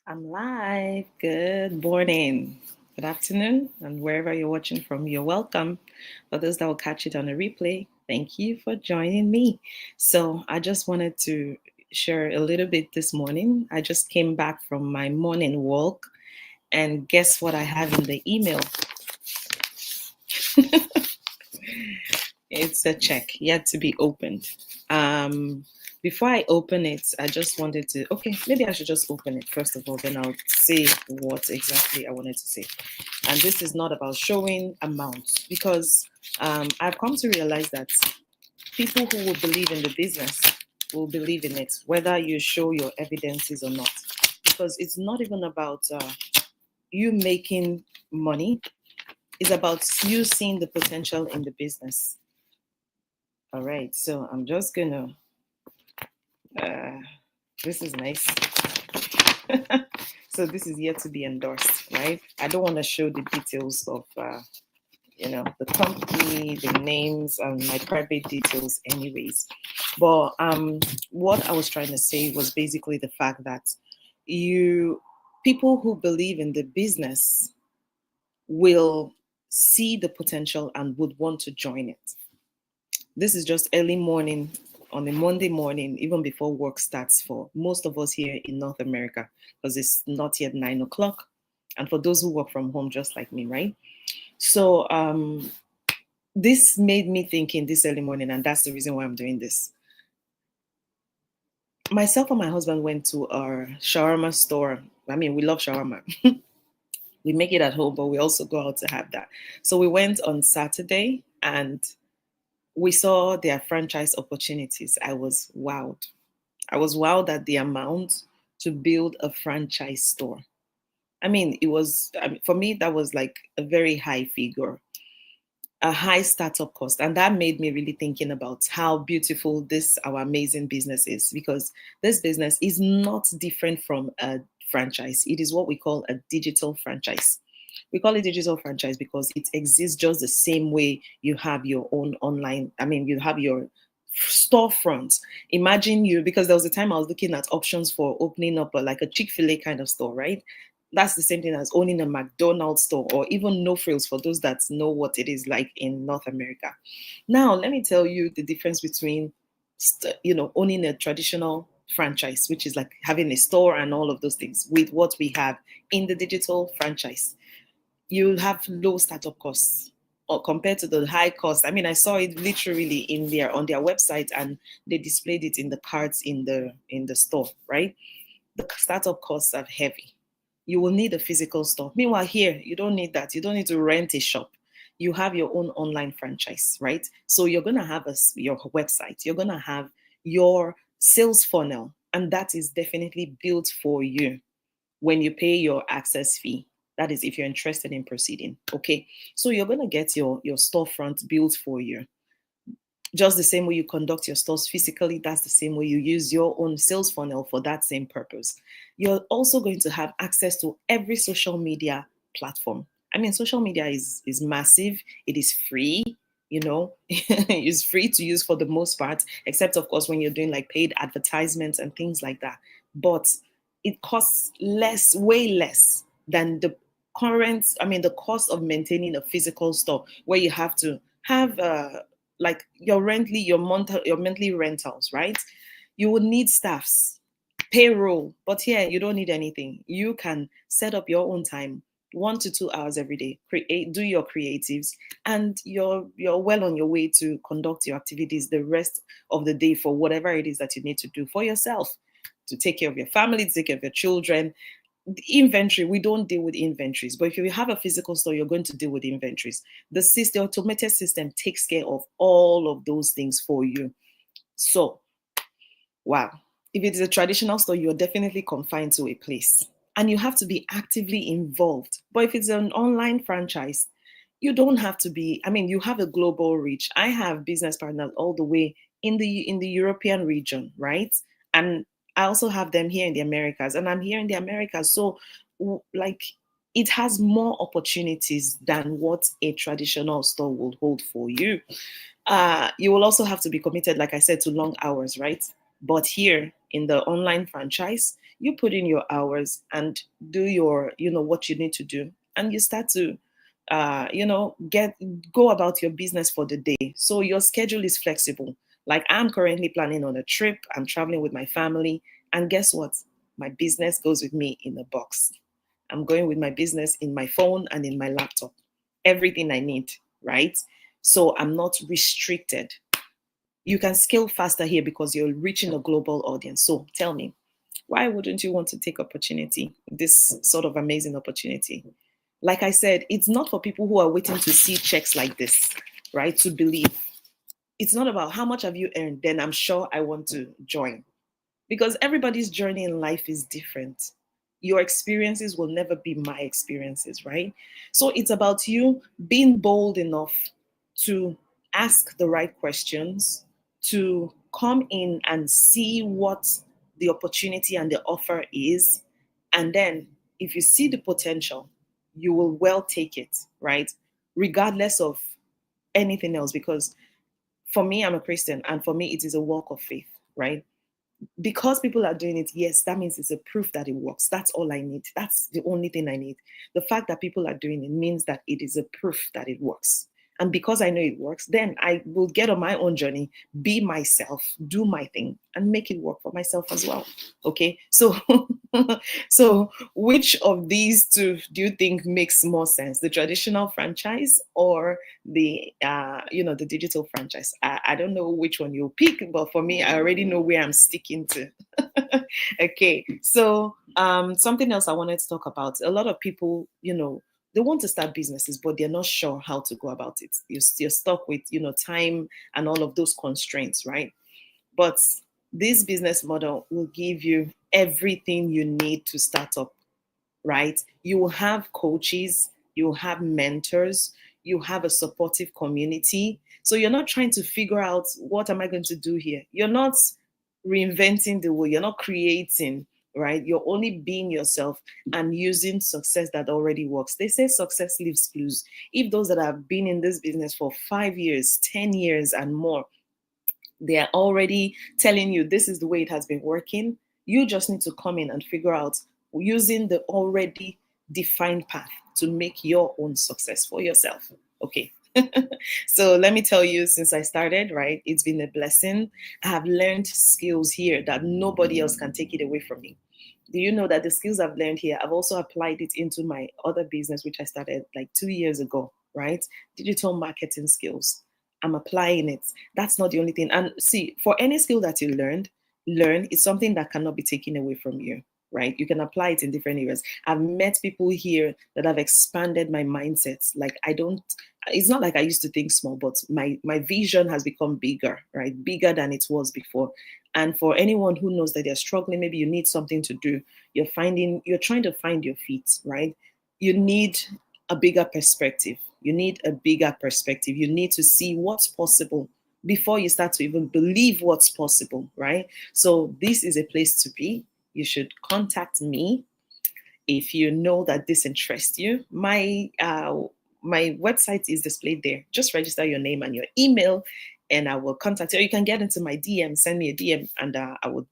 I'm live. Good morning, good afternoon, and wherever you're watching from, you're welcome. For those that will catch it on a replay, thank you for joining me. So, I just wanted to share a little bit this morning. I just came back from my morning walk, and guess what I have in the email? It's a check yet to be opened. Um, Before I open it, I just wanted to, okay, maybe I should just open it first of all, then I'll say what exactly I wanted to say. And this is not about showing amounts because I've come to realize that people who will believe in the business will believe in it, whether you show your evidences or not. Because it's not even about you making money, it's about you seeing the potential in the business. All right, so I'm just gonna. Uh, this is nice. So this is yet to be endorsed, right? I don't want to show the details of, the company, the names, and my private details, anyways. But what I was trying to say was basically the fact that you people who believe in the business will see the potential and would want to join it. This is just early morning on a Monday morning, even before work starts for most of us here in North America, because it's not yet 9 o'clock. And for those who work from home, just like me, right? So this made me thinking this early morning, and that's the reason why I'm doing this. Myself and my husband went to our shawarma store. I mean, we love shawarma. We make it at home, but we also go out to have that. So we went on Saturday and we saw their franchise opportunities. I was wowed. I was wowed at the amount to build a franchise store. For me, that was like a very high figure, a high startup cost. And that made me really thinking about how beautiful this, our amazing business is, because this business is not different from a franchise. It is what we call a digital franchise. We call it digital franchise because it exists just the same way you have your own online. You have your storefront. Imagine you, because there was a time I was looking at options for opening up like a Chick-fil-A kind of store, right? That's the same thing as owning a McDonald's store or even No Frills for those that know what it is like in North America. Now, let me tell you the difference between, owning a traditional franchise, which is like having a store and all of those things, with what we have in the digital franchise. You'll have low startup costs or compared to the high cost. I saw it literally in their on their website and they displayed it in the cards in the store, right? The startup costs are heavy. You will need a physical store. Meanwhile, here, you don't need that. You don't need to rent a shop. You have your own online franchise, right? So you're going to have your website. You're going to have your sales funnel, and that is definitely built for you when you pay your access fee. That is if you're interested in proceeding. Okay. So you're going to get your storefront built for you. Just the same way you conduct your stores physically, that's the same way you use your own sales funnel for that same purpose. You're also going to have access to every social media platform. Social media is massive. It is free. It's free to use for the most part, except of course when you're doing like paid advertisements and things like that. But it costs less, way less than the cost of maintaining a physical store where you have to have like your monthly rentals, right? You will need staffs, payroll, but here you don't need anything. You can set up your own time, 1 to 2 hours every day, do your creatives, and you're well on your way to conduct your activities the rest of the day for whatever it is that you need to do for yourself, to take care of your family, to take care of your children. The inventory, we don't deal with inventories, but if you have a physical store, you're going to deal with inventories. The automated system takes care of all of those things for you. So, wow, if it is a traditional store, you're definitely confined to a place and you have to be actively involved. But if it's an online franchise, you don't have to be. You have a global reach. I have business partners all the way in the European region, right? And I also have them here in the Americas, and I'm here in the Americas. So, like, it has more opportunities than what a traditional store will hold for you. You will also have to be committed, like I said, to long hours, right? But here in the online franchise, you put in your hours and do your, what you need to do, and you start to get go about your business for the day. So your schedule is flexible. Like, I'm currently planning on a trip, I'm traveling with my family, and guess what? My business goes with me in a box. I'm going with my business in my phone and in my laptop. Everything I need, right? So I'm not restricted. You can scale faster here because you're reaching a global audience. So tell me, why wouldn't you want to take opportunity, this sort of amazing opportunity? Like I said, it's not for people who are waiting to see checks like this, right? To believe. It's not about how much have you earned, then I'm sure I want to join. Because everybody's journey in life is different. Your experiences will never be my experiences, right? So it's about you being bold enough to ask the right questions, to come in and see what the opportunity and the offer is. And then, if you see the potential, you will well take it, right? Regardless of anything else. Because for me, I'm a Christian, and for me, it is a walk of faith, right? Because people are doing it, yes, that means it's a proof that it works. That's all I need. That's the only thing I need. The fact that people are doing it means that it is a proof that it works. And because I know it works, then I will get on my own journey, be myself, do my thing, and make it work for myself as well. Okay. So, so which of these two do you think makes more sense? The traditional franchise or the digital franchise? I don't know which one you'll pick, but for me, I already know where I'm sticking to. Okay. So, something else I wanted to talk about. A lot of people, they want to start businesses, but they're not sure how to go about it. You're stuck with, time and all of those constraints, right? But this business model will give you everything you need to start up, right? You will have coaches, you will have mentors, you have a supportive community. So you're not trying to figure out, what am I going to do here? You're not reinventing the wheel, you're not creating, right? You're only being yourself and using success that already works. They say success leaves clues. If those that have been in this business for 5 years, 10 years, and more, they are already telling you this is the way it has been working, you just need to come in and figure out, using the already defined path, to make your own success for yourself. Okay. So let me tell you, since I started, right, it's been a blessing. I have learned skills here that nobody else can take it away from me. Do you know that the skills I've learned here, I've also applied it into my other business, which I started like 2 years ago, right? Digital marketing skills. I'm applying it. That's not the only thing. And see, for any skill that you learn, it's something that cannot be taken away from you, right? You can apply it in different areas. I've met people here that have expanded my mindsets. Like, it's not like I used to think small, but my vision has become bigger, right? Bigger than it was before. And for anyone who knows that they're struggling, maybe you need something to do, you're trying to find your feet, right? You need a bigger perspective. You need a bigger perspective. You need to see what's possible before you start to even believe what's possible, right? So this is a place to be. You should contact me if you know that this interests you. My website is displayed there. Just register your name and your email, and I will contact you. Or you can get into my DM, send me a DM, and I would,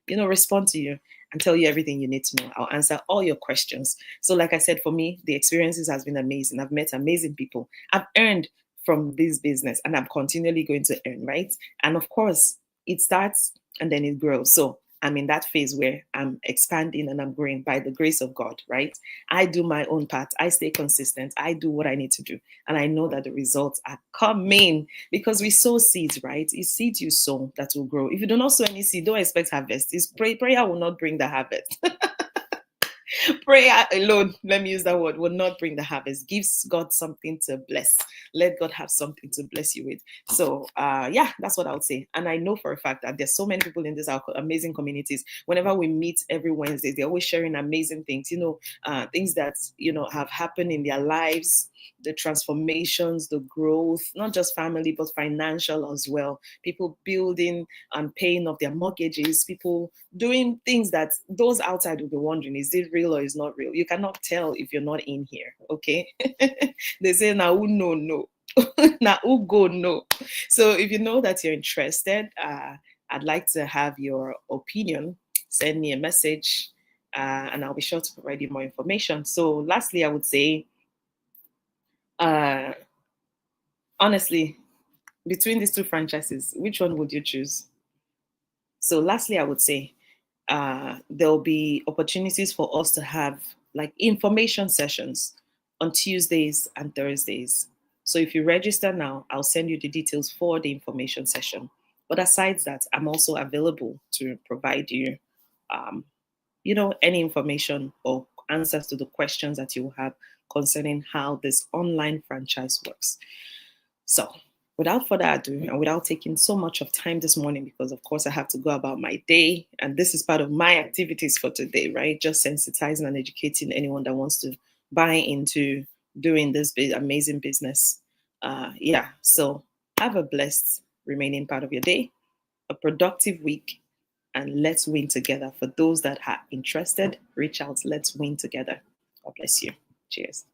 respond to you and tell you everything you need to know. I'll answer all your questions. So, like I said, for me, the experiences has been amazing. I've met amazing people. I've earned from this business, and I'm continually going to earn, right? And of course, it starts and then it grows. So I'm in that phase where I'm expanding and I'm growing by the grace of God, right? I do my own part. I stay consistent. I do what I need to do. And I know that the results are coming because we sow seeds, right? It's seeds you sow that will grow. If you do not sow any seed, don't expect harvest. Prayer will not bring the harvest. Prayer alone, let me use that word, will not bring the harvest. Gives God something to bless. Let God have something to bless you with. So, yeah, that's what I would say. And I know for a fact that there's so many people in this our amazing communities. Whenever we meet every Wednesday, they're always sharing amazing things, things that, have happened in their lives, the transformations, the growth, not just family, but financial as well. People building and paying off their mortgages, people doing things that those outside will be wondering, is it real or is not real? You cannot tell if you're not in here, okay? They say, now who know, no. Now who go, no. So if you know that you're interested, I'd like to have your opinion. Send me a message, and I'll be sure to provide you more information. So, lastly, I would say, uh, honestly, between these two franchises, which one would you choose? So, lastly, I would say there'll be opportunities for us to have like information sessions on Tuesdays and Thursdays. So, if you register now, I'll send you the details for the information session. But aside that, I'm also available to provide you, um, any information or answers to the questions that you have concerning how this online franchise works. So, without further ado, and without taking so much of time this morning, because of course I have to go about my day, and this is part of my activities for today, right? Just sensitizing and educating anyone that wants to buy into doing this amazing business. Yeah, so have a blessed remaining part of your day, a productive week, and let's win together. For those that are interested, reach out. Let's win together. God bless you. Cheers.